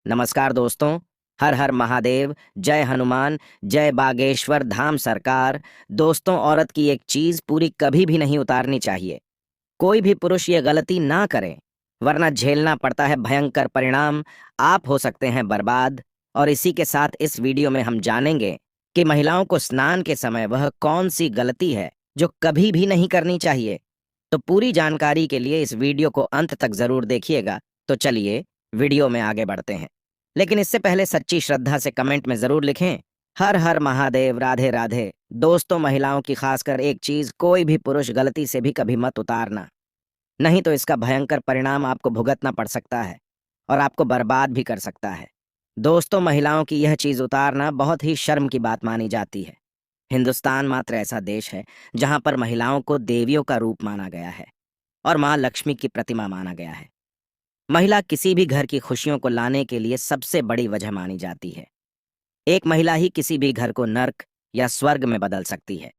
नमस्कार दोस्तों। हर हर महादेव, जय हनुमान, जय बागेश्वर धाम सरकार। दोस्तों, औरत की एक चीज पूरी कभी भी नहीं उतारनी चाहिए। कोई भी पुरुष ये गलती ना करे, वरना झेलना पड़ता है भयंकर परिणाम। आप हो सकते हैं बर्बाद। और इसी के साथ इस वीडियो में हम जानेंगे कि महिलाओं को स्नान के समय वह कौन सी गलती है जो कभी भी नहीं करनी चाहिए। तो पूरी जानकारी के लिए इस वीडियो को अंत तक जरूर देखिएगा। तो चलिए वीडियो में आगे बढ़ते हैं। लेकिन इससे पहले सच्ची श्रद्धा से कमेंट में जरूर लिखें, हर हर महादेव, राधे राधे। दोस्तों, महिलाओं की खासकर एक चीज कोई भी पुरुष गलती से भी कभी मत उतारना, नहीं तो इसका भयंकर परिणाम आपको भुगतना पड़ सकता है और आपको बर्बाद भी कर सकता है। दोस्तों, महिलाओं की यह चीज उतारना बहुत ही शर्म की बात मानी जाती है। हिंदुस्तान मात्र ऐसा देश है जहां पर महिलाओं को देवियों का रूप माना गया है और मां लक्ष्मी की प्रतिमा माना गया है। महिला किसी भी घर की खुशियों को लाने के लिए सबसे बड़ी वजह मानी जाती है। एक महिला ही किसी भी घर को नर्क या स्वर्ग में बदल सकती है।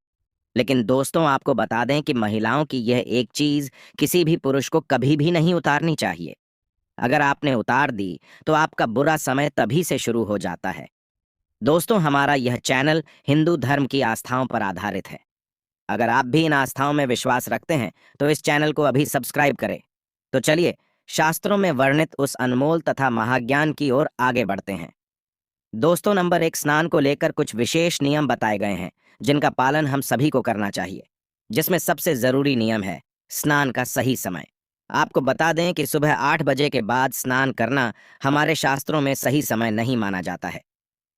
लेकिन दोस्तों, आपको बता दें कि महिलाओं की यह एक चीज किसी भी पुरुष को कभी भी नहीं उतारनी चाहिए। अगर आपने उतार दी तो आपका बुरा समय तभी से शुरू हो जाता है। दोस्तों, हमारा यह चैनल हिंदू धर्म की आस्थाओं पर आधारित है। अगर आप भी इन आस्थाओं में विश्वास रखते हैं तो इस चैनल को अभी सब्सक्राइब करें। तो चलिए शास्त्रों में वर्णित उस अनमोल तथा महाज्ञान की ओर आगे बढ़ते हैं। दोस्तों, नंबर 1, स्नान को लेकर कुछ विशेष नियम बताए गए हैं जिनका पालन हम सभी को करना चाहिए। जिसमें सबसे जरूरी नियम है स्नान का सही समय। आपको बता दें कि सुबह 8 बजे के बाद स्नान करना हमारे शास्त्रों में सही समय नहीं माना जाता है।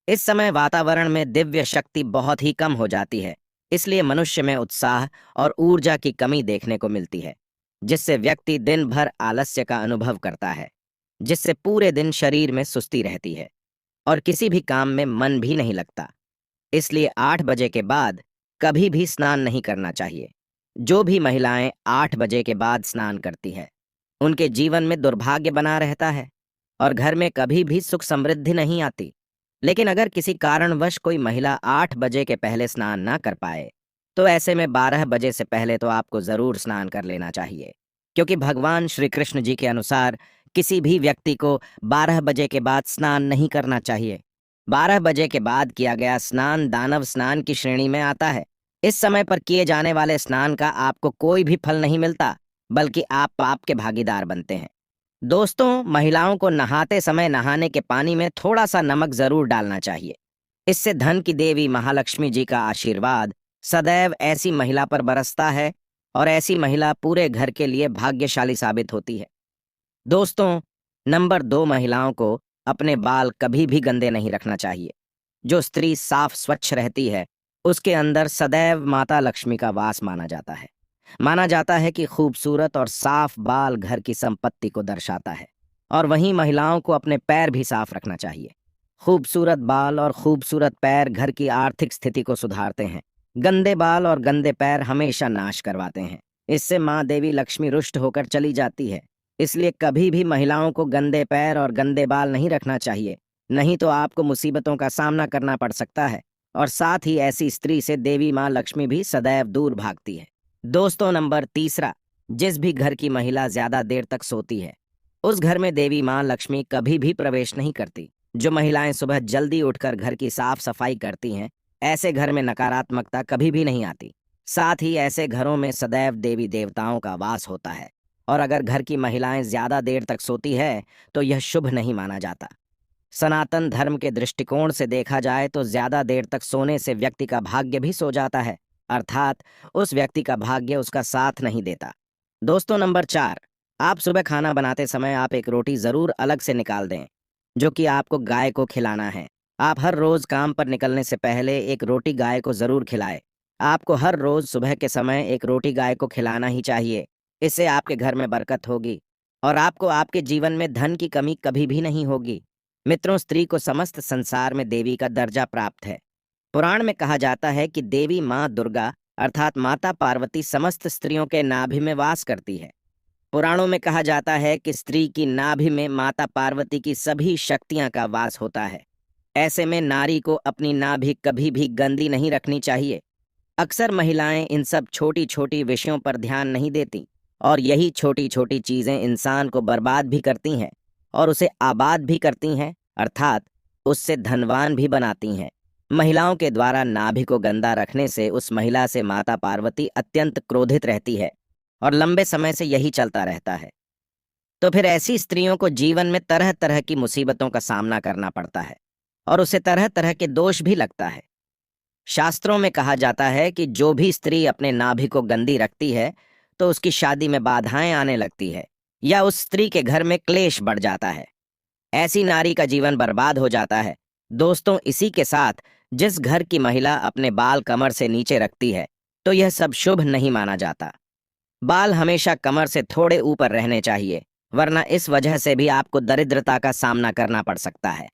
इस समय वातावरण में दिव्य शक्ति बहुत ही कम हो जाती है, इसलिए मनुष्य में उत्साह और ऊर्जा की कमी देखने को मिलती है, जिससे व्यक्ति दिन भर आलस्य का अनुभव करता है, जिससे पूरे दिन शरीर में सुस्ती रहती है और किसी भी काम में मन भी नहीं लगता। इसलिए 8 बजे के बाद कभी भी स्नान नहीं करना चाहिए। जो भी महिलाएं 8 बजे के बाद स्नान करती है, उनके जीवन में दुर्भाग्य बना रहता है और घर में कभी भी सुख समृद्धि नहीं आती। लेकिन अगर किसी कारणवश कोई महिला 8 बजे के पहले स्नान ना कर पाए, तो ऐसे में 12 बजे से पहले तो आपको जरूर स्नान कर लेना चाहिए, क्योंकि भगवान श्री कृष्ण जी के अनुसार किसी भी व्यक्ति को 12 बजे के बाद स्नान नहीं करना चाहिए। 12 बजे के बाद किया गया स्नान दानव स्नान की श्रेणी में आता है। इस समय पर किए जाने वाले स्नान का आपको कोई भी फल नहीं मिलता, बल्कि आप पाप के भागीदार बनते हैं। दोस्तों, महिलाओं को नहाते समय नहाने के पानी में थोड़ा सा नमक जरूर डालना चाहिए। इससे धन की देवी महालक्ष्मी जी का आशीर्वाद सदैव ऐसी महिला पर बरसता है और ऐसी महिला पूरे घर के लिए भाग्यशाली साबित होती है। दोस्तों, नंबर 2, महिलाओं को अपने बाल कभी भी गंदे नहीं रखना चाहिए। जो स्त्री साफ स्वच्छ रहती है, उसके अंदर सदैव माता लक्ष्मी का वास माना जाता है। माना जाता है कि खूबसूरत और साफ बाल घर की संपत्ति को दर्शाता है। और वहीं महिलाओं को अपने पैर भी साफ रखना चाहिए। खूबसूरत बाल और खूबसूरत पैर घर की आर्थिक स्थिति को सुधारते हैं। गंदे बाल और गंदे पैर हमेशा नाश करवाते हैं। इससे माँ देवी लक्ष्मी रुष्ट होकर चली जाती है। इसलिए कभी भी महिलाओं को गंदे पैर और गंदे बाल नहीं रखना चाहिए, नहीं तो आपको मुसीबतों का सामना करना पड़ सकता है और साथ ही ऐसी स्त्री से देवी माँ लक्ष्मी भी सदैव दूर भागती है। दोस्तों, नंबर 3, जिस भी घर की महिला ज्यादा देर तक सोती है, उस घर में देवी माँ लक्ष्मी कभी भी प्रवेश नहीं करती। जो महिलाएं सुबह जल्दी उठकर घर की साफ सफाई करती हैं, ऐसे घर में नकारात्मकता कभी भी नहीं आती। साथ ही ऐसे घरों में सदैव देवी देवताओं का वास होता है। और अगर घर की महिलाएं ज्यादा देर तक सोती है तो यह शुभ नहीं माना जाता। सनातन धर्म के दृष्टिकोण से देखा जाए तो ज्यादा देर तक सोने से व्यक्ति का भाग्य भी सो जाता है, अर्थात उस व्यक्ति का भाग्य उसका साथ नहीं देता। दोस्तों, नंबर 4, आप सुबह खाना बनाते समय आप एक रोटी जरूर अलग से निकाल दें, जो कि आपको गाय को खिलाना है। आप हर रोज काम पर निकलने से पहले एक रोटी गाय को जरूर खिलाएं। आपको हर रोज सुबह के समय एक रोटी गाय को खिलाना ही चाहिए। इससे आपके घर में बरकत होगी और आपको आपके जीवन में धन की कमी कभी भी नहीं होगी। मित्रों, स्त्री को समस्त संसार में देवी का दर्जा प्राप्त है। पुराण में कहा जाता है कि देवी माँ दुर्गा अर्थात माता पार्वती समस्त स्त्रियों के नाभि में वास करती है। पुराणों में कहा जाता है कि स्त्री की नाभि में माता पार्वती की सभी शक्तियां का वास होता है। ऐसे में नारी को अपनी नाभि कभी भी गंदी नहीं रखनी चाहिए। अक्सर महिलाएं इन सब छोटी छोटी विषयों पर ध्यान नहीं देती और यही छोटी छोटी चीजें इंसान को बर्बाद भी करती हैं और उसे आबाद भी करती हैं अर्थात उससे धनवान भी बनाती हैं। महिलाओं के द्वारा नाभि को गंदा रखने से उस महिला से माता पार्वती अत्यंत क्रोधित रहती है और लंबे समय से यही चलता रहता है। तो फिर ऐसी स्त्रियों को जीवन में तरह तरह की मुसीबतों का सामना करना पड़ता है और उसे तरह तरह के दोष भी लगता है। शास्त्रों में कहा जाता है कि जो भी स्त्री अपने नाभि को गंदी रखती है तो उसकी शादी में बाधाएं आने लगती है या उस स्त्री के घर में क्लेश बढ़ जाता है। ऐसी नारी का जीवन बर्बाद हो जाता है। दोस्तों, इसी के साथ जिस घर की महिला अपने बाल कमर से नीचे रखती है तो यह सब शुभ नहीं माना जाता। बाल हमेशा कमर से थोड़े ऊपर रहने चाहिए, वरना इस वजह से भी आपको दरिद्रता का सामना करना पड़ सकता है।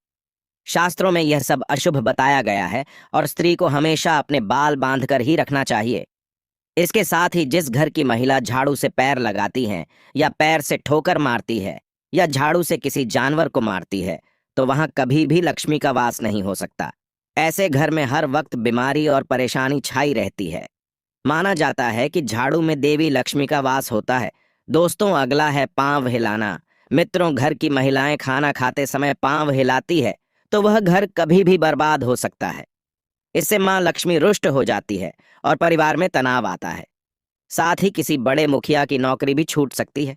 शास्त्रों में यह सब अशुभ बताया गया है और स्त्री को हमेशा अपने बाल बांधकर ही रखना चाहिए। इसके साथ ही जिस घर की महिला झाड़ू से पैर लगाती है या पैर से ठोकर मारती है या झाड़ू से किसी जानवर को मारती है तो वहां कभी भी लक्ष्मी का वास नहीं हो सकता। ऐसे घर में हर वक्त बीमारी और परेशानी छाई रहती है। माना जाता है कि झाड़ू में देवी लक्ष्मी का वास होता है। दोस्तों, अगला है पांव हिलाना। मित्रों, घर की महिलाएं खाना खाते समय पांव हिलाती है तो वह घर कभी भी बर्बाद हो सकता है। इससे मां लक्ष्मी रुष्ट हो जाती है और परिवार में तनाव आता है। साथ ही किसी बड़े मुखिया की नौकरी भी छूट सकती है।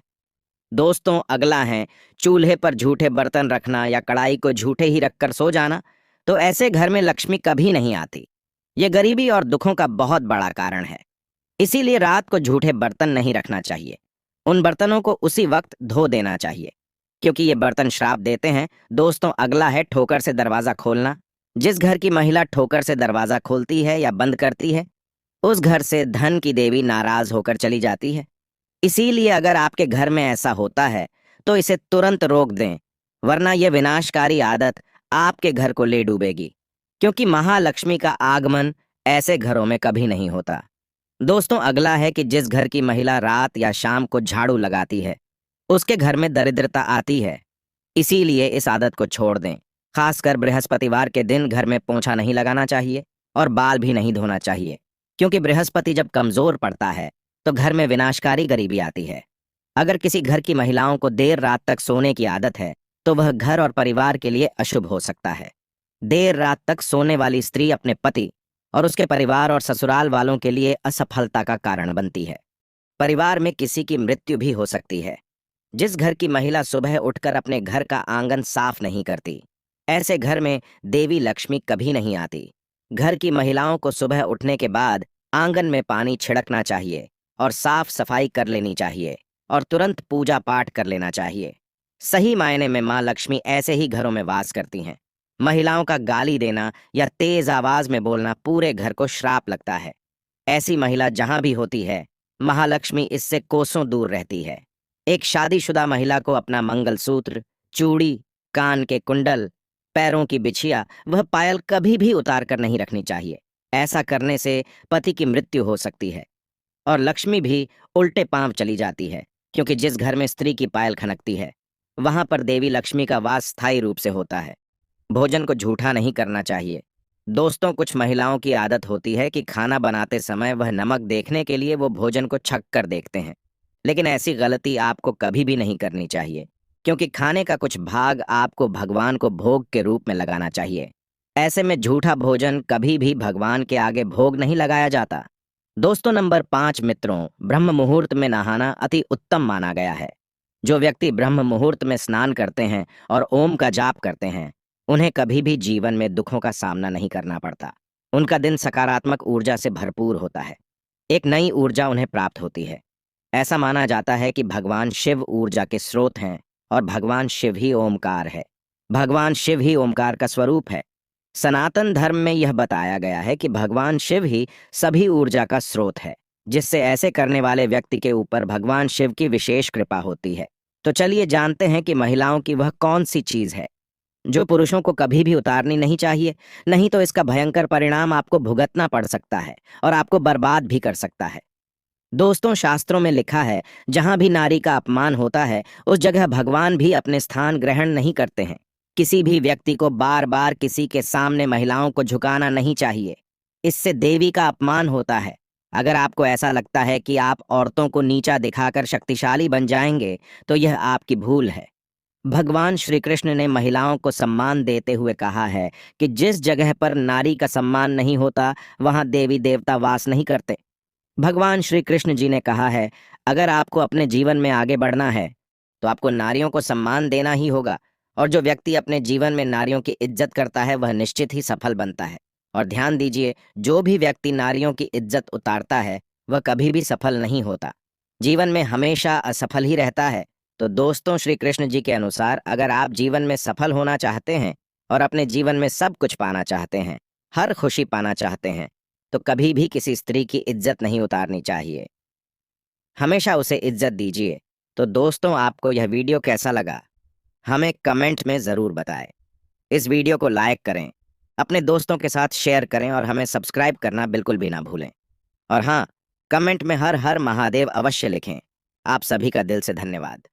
दोस्तों, अगला है चूल्हे पर झूठे बर्तन रखना या कढ़ाई को झूठे ही रखकर सो जाना। तो ऐसे घर में लक्ष्मी कभी नहीं आती। ये गरीबी और दुखों का बहुत बड़ा कारण है। इसीलिए रात को झूठे बर्तन नहीं रखना चाहिए। उन बर्तनों को उसी वक्त धो देना चाहिए, क्योंकि ये बर्तन श्राप देते हैं। दोस्तों, अगला है ठोकर से दरवाजा खोलना। जिस घर की महिला ठोकर से दरवाजा खोलती है या बंद करती है उस घर से धन की देवी नाराज होकर चली जाती है। इसीलिए अगर आपके घर में ऐसा होता है तो इसे तुरंत रोक दें, वरना यह विनाशकारी आदत आपके घर को ले डूबेगी, क्योंकि महालक्ष्मी का आगमन ऐसे घरों में कभी नहीं होता। दोस्तों, अगला है कि जिस घर की महिला रात या शाम को झाड़ू लगाती है उसके घर में दरिद्रता आती है। इसीलिए इस आदत को छोड़ दें। खासकर बृहस्पतिवार के दिन घर में पोंछा नहीं लगाना चाहिए और बाल भी नहीं धोना चाहिए, क्योंकि बृहस्पति जब कमजोर पड़ता है तो घर में विनाशकारी गरीबी आती है। अगर किसी घर की महिलाओं को देर रात तक सोने की आदत है तो वह घर और परिवार के लिए अशुभ हो सकता है। देर रात तक सोने वाली स्त्री अपने पति और उसके परिवार और ससुराल वालों के लिए असफलता का कारण बनती है। परिवार में किसी की मृत्यु भी हो सकती है। जिस घर की महिला सुबह उठकर अपने घर का आंगन साफ नहीं करती, ऐसे घर में देवी लक्ष्मी कभी नहीं आती। घर की महिलाओं को सुबह उठने के बाद आंगन में पानी छिड़कना चाहिए और साफ सफाई कर लेनी चाहिए और तुरंत पूजा पाठ कर लेना चाहिए। सही मायने में मां लक्ष्मी ऐसे ही घरों में वास करती हैं। महिलाओं का गाली देना या तेज आवाज में बोलना पूरे घर को श्राप लगता है। ऐसी महिला जहां भी होती है, महालक्ष्मी इससे कोसों दूर रहती है। एक शादीशुदा महिला को अपना मंगलसूत्र, चूड़ी, कान के कुंडल, पैरों की बिछिया वह पायल कभी भी उतार कर नहीं रखनी चाहिए। ऐसा करने से पति की मृत्यु हो सकती है और लक्ष्मी भी उल्टे पांव चली जाती है, क्योंकि जिस घर में स्त्री की पायल खनकती है वहां पर देवी लक्ष्मी का वास स्थायी रूप से होता है। भोजन को झूठा नहीं करना चाहिए। दोस्तों, कुछ महिलाओं की आदत होती है कि खाना बनाते समय वह नमक देखने के लिए वो भोजन को छक कर देखते हैं, लेकिन ऐसी गलती आपको कभी भी नहीं करनी चाहिए, क्योंकि खाने का कुछ भाग आपको भगवान को भोग के रूप में लगाना चाहिए। ऐसे में झूठा भोजन कभी भी भगवान के आगे भोग नहीं लगाया जाता। दोस्तों, नंबर 5, मित्रों, ब्रह्म मुहूर्त में नहाना अति उत्तम माना गया है। जो व्यक्ति ब्रह्म मुहूर्त में स्नान करते हैं और ओम का जाप करते हैं उन्हें कभी भी जीवन में दुखों का सामना नहीं करना पड़ता। उनका दिन सकारात्मक ऊर्जा से भरपूर होता है। एक नई ऊर्जा उन्हें प्राप्त होती है। ऐसा माना जाता है कि भगवान शिव ऊर्जा के स्रोत हैं और भगवान शिव ही ओमकार है। भगवान शिव ही ओमकार का स्वरूप है। सनातन धर्म में यह बताया गया है कि भगवान शिव ही सभी ऊर्जा का स्रोत है, जिससे ऐसे करने वाले व्यक्ति के ऊपर भगवान शिव की विशेष कृपा होती है। तो चलिए जानते हैं कि महिलाओं की वह कौन सी चीज है जो पुरुषों को कभी भी उतारनी नहीं चाहिए, नहीं तो इसका भयंकर परिणाम आपको भुगतना पड़ सकता है और आपको बर्बाद भी कर सकता है। दोस्तों, शास्त्रों में लिखा है, जहां भी नारी का अपमान होता है उस जगह भगवान भी अपने स्थान ग्रहण नहीं करते हैं। किसी भी व्यक्ति को बार बार किसी के सामने महिलाओं को झुकाना नहीं चाहिए। इससे देवी का अपमान होता है। अगर आपको ऐसा लगता है कि आप औरतों को नीचा दिखाकर शक्तिशाली बन जाएंगे तो यह आपकी भूल है। भगवान श्री कृष्ण ने महिलाओं को सम्मान देते हुए कहा है कि जिस जगह पर नारी का सम्मान नहीं होता वहां देवी देवता वास नहीं करते। भगवान श्री कृष्ण जी ने कहा है, अगर आपको अपने जीवन में आगे बढ़ना है तो आपको नारियों को सम्मान देना ही होगा, और जो व्यक्ति अपने जीवन में नारियों की इज्जत करता है वह निश्चित ही सफल बनता है। और ध्यान दीजिए, जो भी व्यक्ति नारियों की इज्जत उतारता है वह कभी भी सफल नहीं होता, जीवन में हमेशा असफल ही रहता है। तो दोस्तों, श्री कृष्ण जी के अनुसार अगर आप जीवन में सफल होना चाहते हैं और अपने जीवन में सब कुछ पाना चाहते हैं, हर खुशी पाना चाहते हैं, तो कभी भी किसी स्त्री की इज्जत नहीं उतारनी चाहिए, हमेशा उसे इज्जत दीजिए। तो दोस्तों, आपको यह वीडियो कैसा लगा हमें कमेंट में ज़रूर बताएं। इस वीडियो को लाइक करें, अपने दोस्तों के साथ शेयर करें और हमें सब्सक्राइब करना बिल्कुल भी ना भूलें। और हाँ, कमेंट में हर हर महादेव अवश्य लिखें। आप सभी का दिल से धन्यवाद।